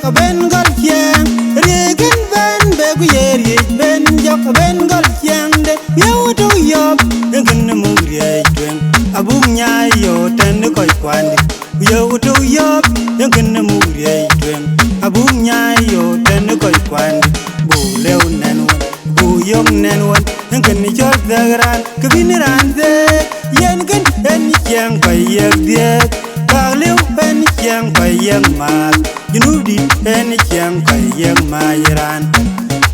joka ben gol yang regen ben be gu yeri ben joka ben gol yang de yo do yob ngin mu ye twen abu nya yo ten ko kwandi yo do yob ngin mu ye twen abu nya yo ten ko kwandi bu lew nen won bu yom nen won ngin ni jot dagran kvin ran de yen gen en yang ko ye de Lew ben yang bayang mat Junudi ben yang bayang mayiran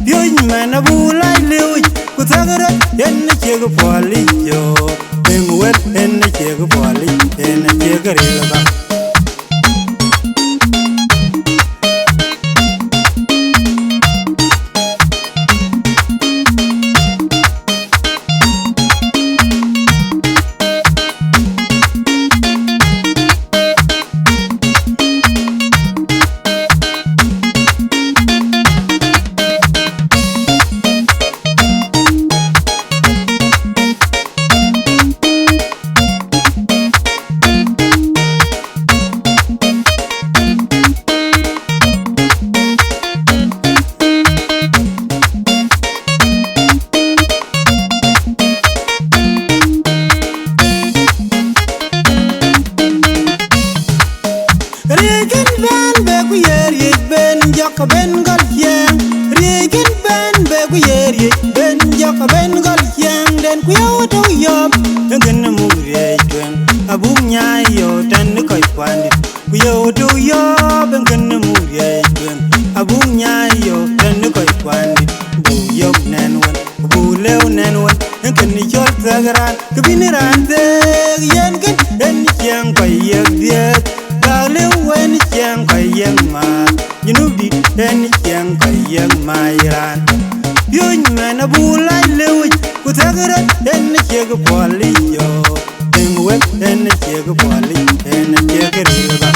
Bioy mana bulai lew Kutagarat en chega poli yo Bengwet en chega poli en chega rilaba Regen ben be gu yeri ben joka ben gol yang Regen ben be gu yeri ben joka ben gol yang den ku yo do yob ngin mu ye twen abu nya yo ten ko kwandi ku yo do yob ngin mu ye twen abu nya yo ten ko kwandi bu yob nen won bu lew nen won ngin ni jot zagran kbiniran de yen gen en yang ko ye de Lew when yang kayang ma Junudi en yang kayang mayiran Bioy mana bulai lew Kutagarat en chega poli yo Bengwet en chega poli en chega rilaba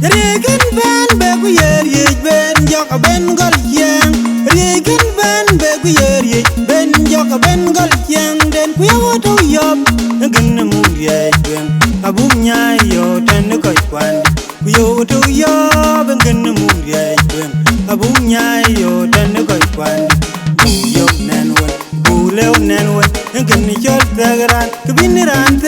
Regen ben be gu yeri ben joka ben gol yang Regen ben be gu yeri ben joka ben gol yang den ku yo do yob ngin mu ye twen abu nya yo ten ko kwandi ku yo do yob ngin mu ye twen abu nya yo ten ko kwandi bu yob nen won bu lew nen won ngin ni jot dagran kbiniran